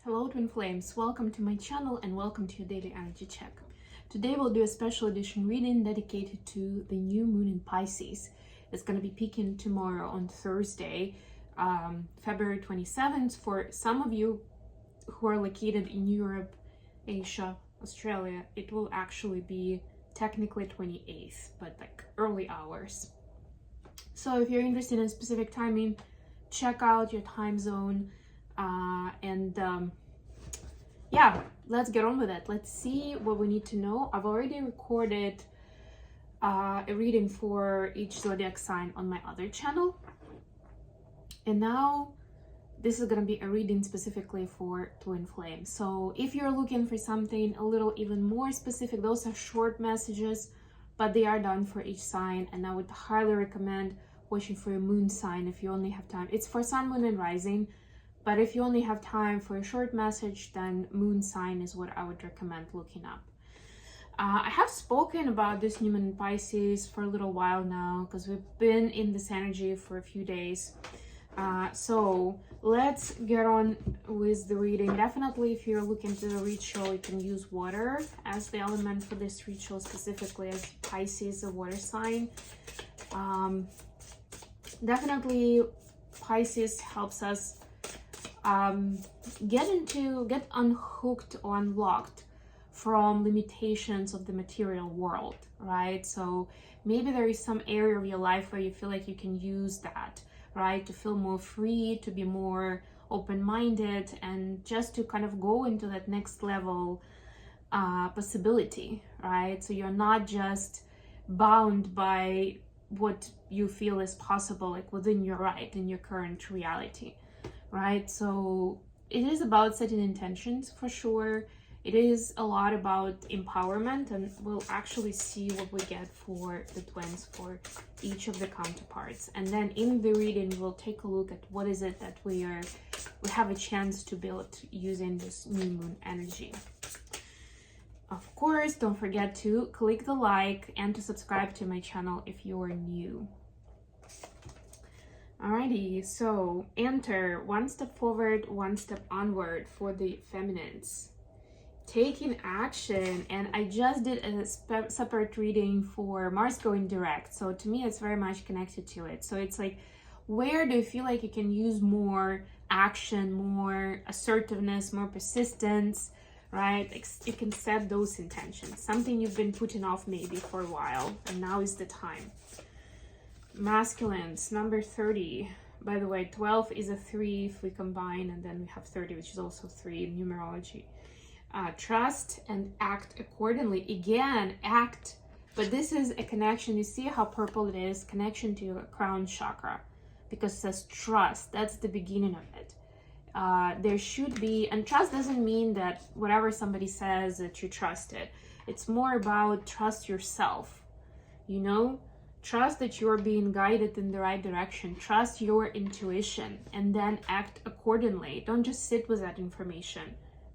Hello Twin Flames, welcome to my channel and welcome to your daily energy check. Today we'll do a special edition reading dedicated to the new moon in Pisces. It's going to be peaking tomorrow on Thursday, February 27th. For some of you who are located in Europe, Asia, Australia, it will actually be technically 28th, but like early hours. So if you're interested in specific timing, check out your time zone. Yeah, let's get on with it. Let's see what we need to know. I've already recorded a reading for each zodiac sign on my other channel, and now this is going to be a reading specifically for twin flame. So if you're looking for something a little even more specific, those are short messages, but they are done for each sign, and I would highly recommend watching for a moon sign if you only have time. It's for sun, moon, and rising. But if you only have time for a short message, then moon sign is what I would recommend looking up. I have spoken about this new moon in Pisces for a little while now because we've been in this energy for a few days. So let's get on with the reading. Definitely, if you're looking to the ritual, you can use water as the element for this ritual, specifically as Pisces, a water sign. Definitely, Pisces helps us get unhooked or unlocked from limitations of the material world, right? So maybe there is some area of your life where you feel like you can use that, right? To feel more free, to be more open-minded, and just to kind of go into that next level possibility, right? So you're not just bound by what you feel is possible, like within in your current reality. Right, so it is about setting intentions for sure. It is a lot about empowerment, and we'll actually see what we get for the twins for each of the counterparts. And then in the reading, we'll take a look at what is it that we have a chance to build using this new moon energy. Of course, don't forget to click the like and to subscribe to my channel if you are new. Alrighty, so enter one step forward, one step onward for the feminines. Taking action, and I just did a separate reading for Mars going direct, so to me it's very much connected to it. So it's like, where do you feel like you can use more action, more assertiveness, more persistence, right? Like you can set those intentions, something you've been putting off maybe for a while, and now is the time. Masculines, number 30. By the way, 12 is a 3 if we combine, and then we have 30, which is also 3 in numerology. Trust and act accordingly. Again, act, but this is a connection. You see how purple it is? Connection to your crown chakra, because it says trust. That's the beginning of it. There should be, and trust doesn't mean that whatever somebody says that you trust it. It's more about trust yourself, you know? Trust that you're being guided in the right direction. Trust your intuition and then act accordingly. Don't just sit with that information.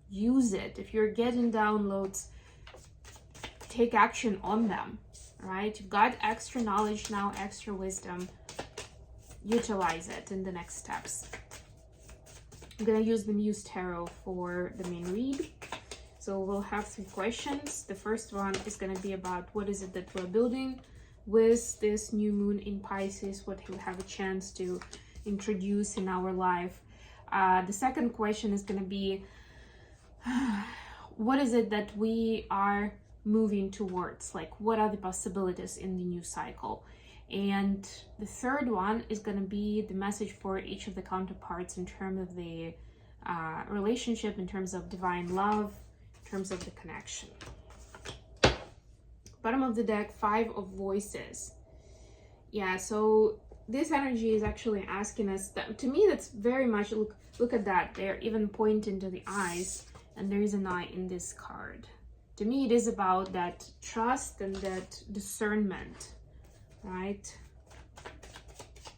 Use it. If you're getting downloads, take action on them, right? You've got extra knowledge now, extra wisdom. Utilize it in the next steps. I'm going to use the Muse Tarot for the main read. So we'll have 3 questions. The first one is going to be about what is it that we're building with this new moon in Pisces, what we have a chance to introduce in our life. The second question is going to be, what is it that we are moving towards? Like, what are the possibilities in the new cycle? And the third one is going to be the message for each of the counterparts in terms of the relationship, in terms of divine love, in terms of the connection. Bottom of the deck, 5 of Voices. Yeah, so this energy is actually asking us that, to me, that's very much, look at that. They're even pointing to the eyes, and there is an eye in this card. To me, it is about that trust and that discernment, right?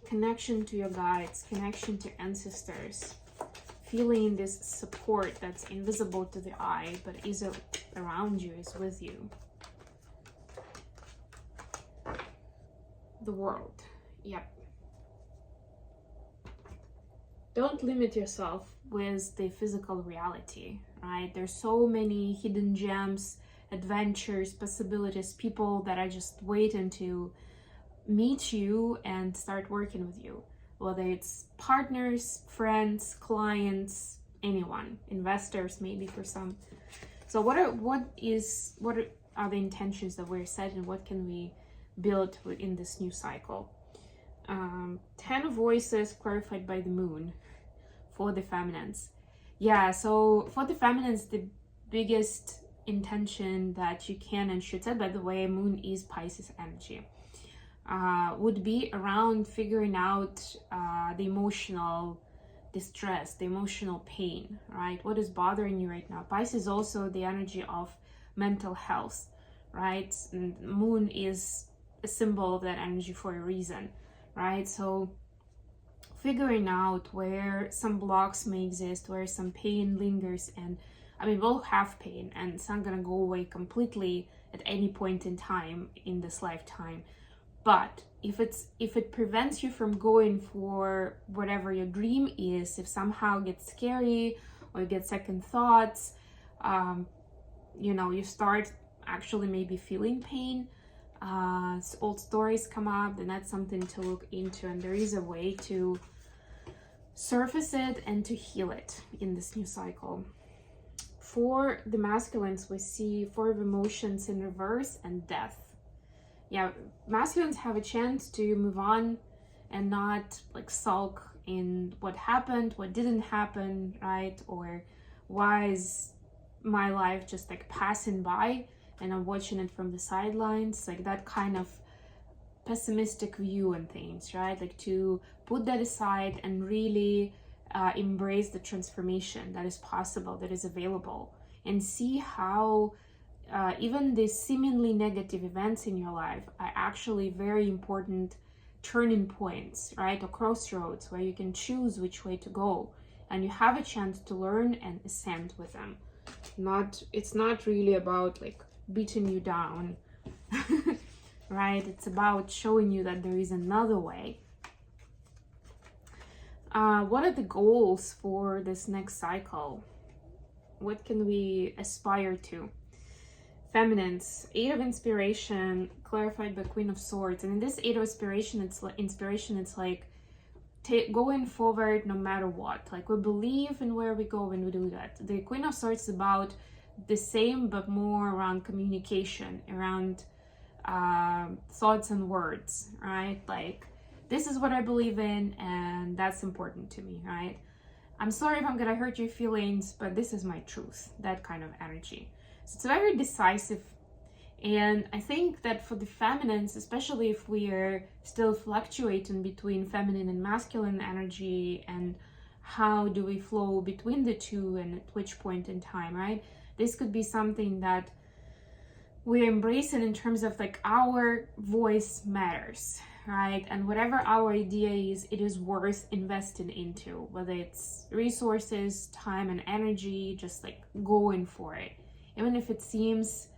Connection to your guides, connection to ancestors, feeling this support that's invisible to the eye, but is around you, is with you. The World. Yep. don't limit yourself with the physical reality, right? There's so many hidden gems, adventures, possibilities, people that are just waiting to meet you and start working with you, whether it's partners, friends, clients, anyone, investors maybe for some. So what are the intentions that we're setting? What can we build in this new cycle? 10 voices clarified by the moon for the feminines. Yeah, so for the feminines, the biggest intention that you can and should set, by the way, moon is Pisces energy, would be around figuring out the emotional distress, the emotional pain, right? What is bothering you right now? Pisces is also the energy of mental health, right? And moon is a symbol of that energy for a reason, right? So figuring out where some blocks may exist, where some pain lingers, and I mean, we'll have pain and it's not gonna go away completely at any point in time in this lifetime. But if it prevents you from going for whatever your dream is, if somehow it gets scary or you get second thoughts, you start actually maybe feeling pain, old stories come up, then that's something to look into. And there is a way to surface it and to heal it in this new cycle. For the masculines, we see 4 of emotions in reverse and death. Yeah, masculines have a chance to move on and not like sulk in what happened, what didn't happen, right? Or why is my life just like passing by and I'm watching it from the sidelines, like that kind of pessimistic view on things, right? Like to put that aside and really embrace the transformation that is possible, that is available, and see how even the seemingly negative events in your life are actually very important turning points, right? Or crossroads where you can choose which way to go and you have a chance to learn and ascend with them. It's not really about like beating you down, right? It's about showing you that there is another way. What are the goals for this next cycle? What can we aspire to? Feminines, 8 of inspiration clarified by Queen of Swords. And in this 8 of inspiration, it's like going forward no matter what. Like we believe in where we go when we do that. The Queen of Swords is about the same, but more around communication, around thoughts and words, right? Like, this is what I believe in and that's important to me, right? I'm sorry if I'm gonna hurt your feelings, but this is my truth, that kind of energy. So it's very decisive. And I think that for the feminines, especially if we are still fluctuating between feminine and masculine energy, and how do we flow between the two and at which point in time, right? This could be something that we're embracing in terms of like our voice matters, right? And whatever our idea is, it is worth investing into, whether it's resources, time and energy, just like going for it. Even if it seems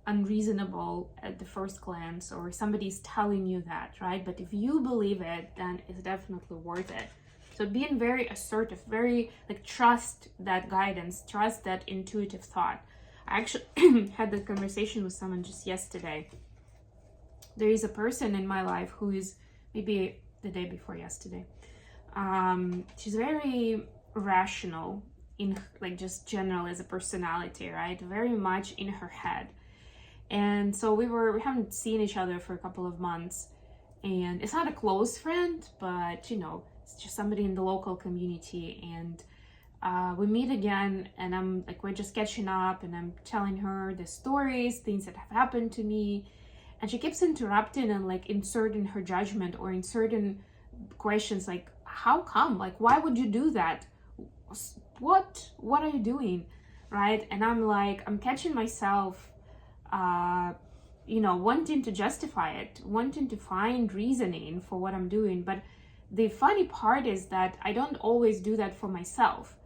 unreasonable at the first glance or somebody's telling you that, right? But if you believe it, then it's definitely worth it. So being very assertive, very like trust that guidance, trust that intuitive thought. I actually had that conversation with someone just yesterday. There is a person in my life who is maybe the day before yesterday. She's very rational in like just general as a personality, right? Very much in her head. And so we haven't seen each other for a couple of months, and it's not a close friend, but it's just somebody in the local community. And we meet again, and I'm like, we're just catching up, and I'm telling her the stories, things that have happened to me, and she keeps interrupting and like inserting her judgment or inserting questions like, how come? Like, why would you do that? What are you doing, right? And I'm like, I'm catching myself wanting to justify it, wanting to find reasoning for what I'm doing. But the funny part is that I don't always do that for myself,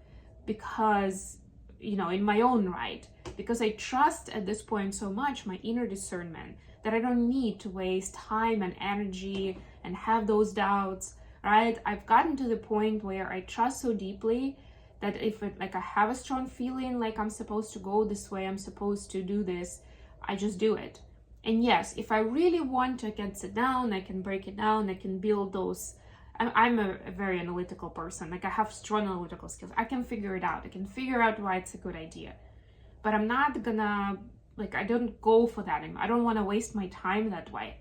because in my own right, because I trust at this point so much my inner discernment that I don't need to waste time and energy and have those doubts, right? I've gotten to the point where I trust so deeply that if it, like I have a strong feeling like I'm supposed to go this way, I'm supposed to do this, I just do it. And yes, if I really want to, I can sit down, I can break it down, I can build those. I'm a very analytical person. Like I have strong analytical skills. I can figure it out. I can figure out why it's a good idea. But I'm not gonna, like, I don't go for that anymore. I don't want to waste my time that way.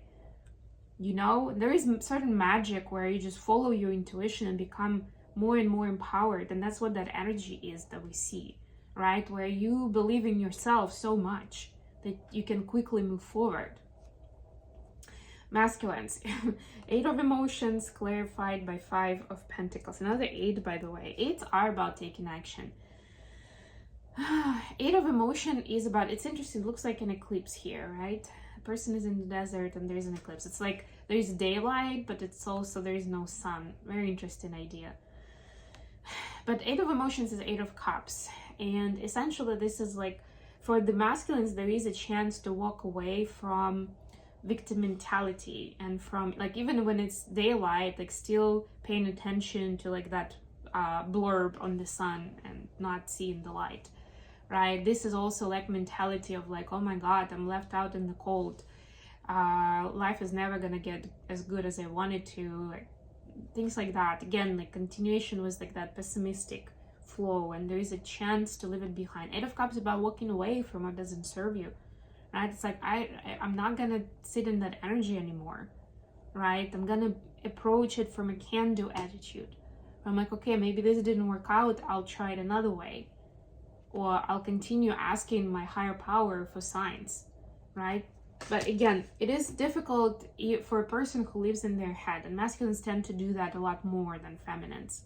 You know, there is certain magic where you just follow your intuition and become more and more empowered. And that's what that energy is that we see, right? Where you believe in yourself so much that you can quickly move forward. Masculines, 8 of emotions clarified by 5 of pentacles. Another 8, by the way. 8s are about taking action. 8 of emotion is about, it's interesting, it looks like an eclipse here, right? A person is in the desert and there's an eclipse. It's like there's daylight, but it's also there's no sun. Very interesting idea. But 8 of emotions is 8 of cups. And essentially this is like, for the masculines, there is a chance to walk away from victim mentality and from, like, even when it's daylight, like still paying attention to like that blurb on the sun and not seeing the light, right? This is also like mentality of like, oh my God, I'm left out in the cold. Life is never gonna get as good as I wanted to, like, things like that. Again, like continuation was like that pessimistic flow, and there is a chance to leave it behind. 8 of Cups is about walking away from what doesn't serve you, right? It's like I'm not gonna sit in that energy anymore, right? I'm gonna approach it from a can-do attitude. I'm like, okay, maybe this didn't work out, I'll try it another way, or I'll continue asking my higher power for signs, right? But again, it is difficult for a person who lives in their head, and masculines tend to do that a lot more than feminines.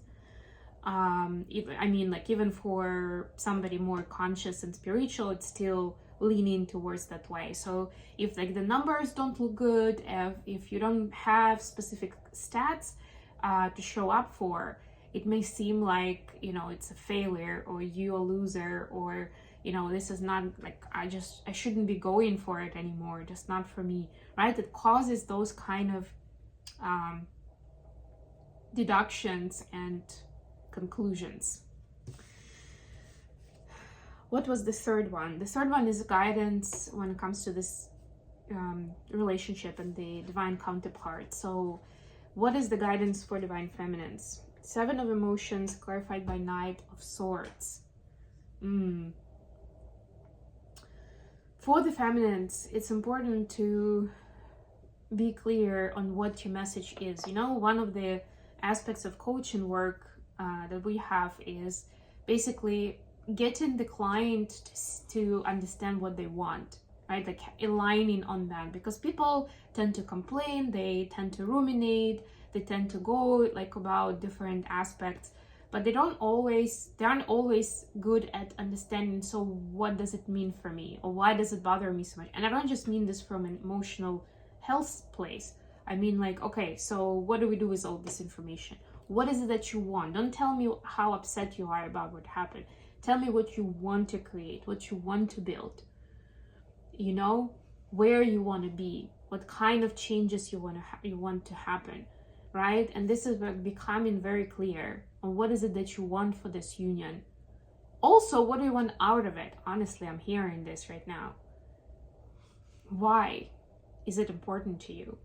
Even for somebody more conscious and spiritual, it's still leaning towards that way. So if like the numbers don't look good, if you don't have specific stats to show up for, it may seem like, you know, it's a failure, or you a loser, or, you know, this is not like, I shouldn't be going for it anymore, just not for me, right? It causes those kind of deductions and conclusions. What was the third one? The third one is guidance when it comes to this relationship and the divine counterpart. So what is the guidance for divine feminines? 7 of emotions clarified by Knight of Swords. For the feminines, it's important to be clear on what your message is. You know, one of the aspects of coaching work that we have is basically getting the client to understand what they want, right? Like aligning on that, because people tend to complain, they tend to ruminate, they tend to go like about different aspects, but they aren't always good at understanding, so what does it mean for me, or why does it bother me so much? And I don't just mean this from an emotional health place. I mean, like, okay, so what do we do with all this information? What is it that you want? Don't tell me how upset you are about what happened. Tell me what you want to create, what you want to build. You know, where you want to be, what kind of changes you want to happen, right? And this is becoming very clear on what is it that you want for this union. Also, what do you want out of it? Honestly, I'm hearing this right now. Why is it important to you?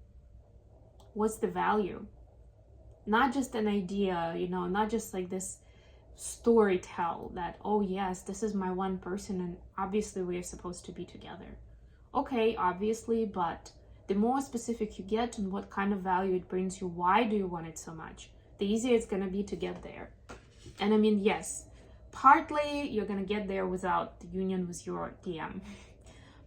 What's the value? Not just an idea, you know, not just like this story tell that, oh yes, this is my one person and obviously we are supposed to be together. Okay, obviously, but the more specific you get on what kind of value it brings you, why do you want it so much, the easier it's gonna be to get there. And I mean, yes, partly you're gonna get there without the union with your DM.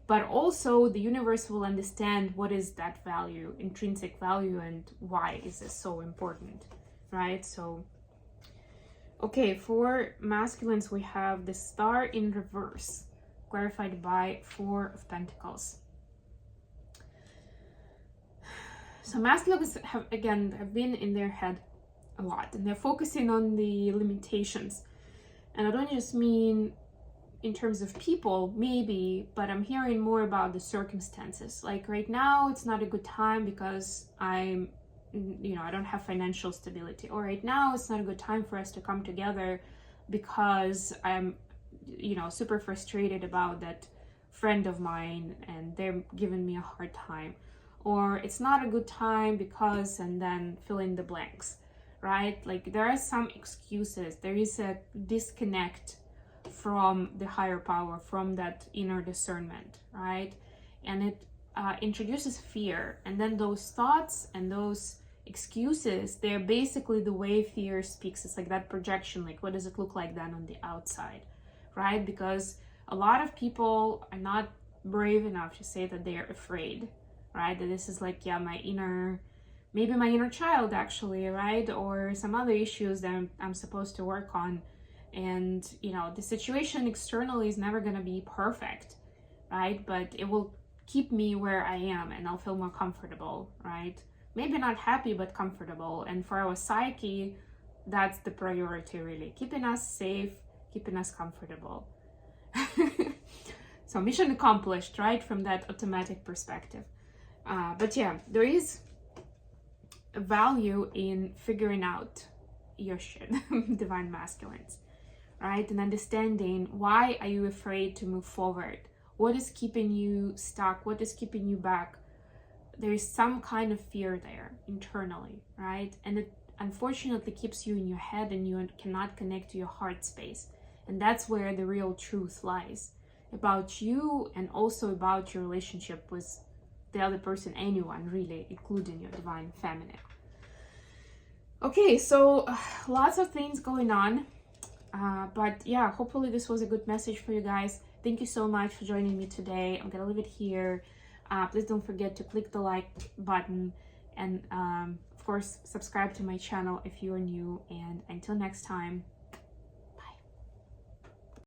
But also the universe will understand what is that value, intrinsic value, and why is this so important, right? So, okay, for masculines, we have the Star in reverse, clarified by 4 of Pentacles. So masculines have been in their head a lot, and they're focusing on the limitations. And I don't just mean in terms of people, maybe, but I'm hearing more about the circumstances. Like right now, it's not a good time because I'm I don't have financial stability, or right now it's not a good time for us to come together because I'm, super frustrated about that friend of mine and they're giving me a hard time, or it's not a good time because, and then fill in the blanks, right? Like there are some excuses. There is a disconnect from the higher power, from that inner discernment, right? And it introduces fear. And then those thoughts and those excuses, they're basically the way fear speaks. It's like that projection, like what does it look like then on the outside, right? Because a lot of people are not brave enough to say that they are afraid, right? That this is like, yeah, maybe my inner child actually, right? Or some other issues that I'm supposed to work on. And, the situation externally is never going to be perfect, right? But it will keep me where I am and I'll feel more comfortable, right? Maybe not happy, but comfortable. And for our psyche, that's the priority, really. Keeping us safe, keeping us comfortable. So mission accomplished, right? From that automatic perspective. But yeah, there is a value in figuring out your shit, divine masculines, right? And understanding, why are you afraid to move forward? What is keeping you stuck? What is keeping you back? There is some kind of fear there internally, right? And it unfortunately keeps you in your head and you cannot connect to your heart space. And that's where the real truth lies about you, and also about your relationship with the other person, anyone really, including your divine feminine. Okay, so lots of things going on. But yeah, hopefully this was a good message for you guys. Thank you so much for joining me today. I'm gonna leave it here. Please don't forget to click the like button, and of course subscribe to my channel if you are new, and until next time.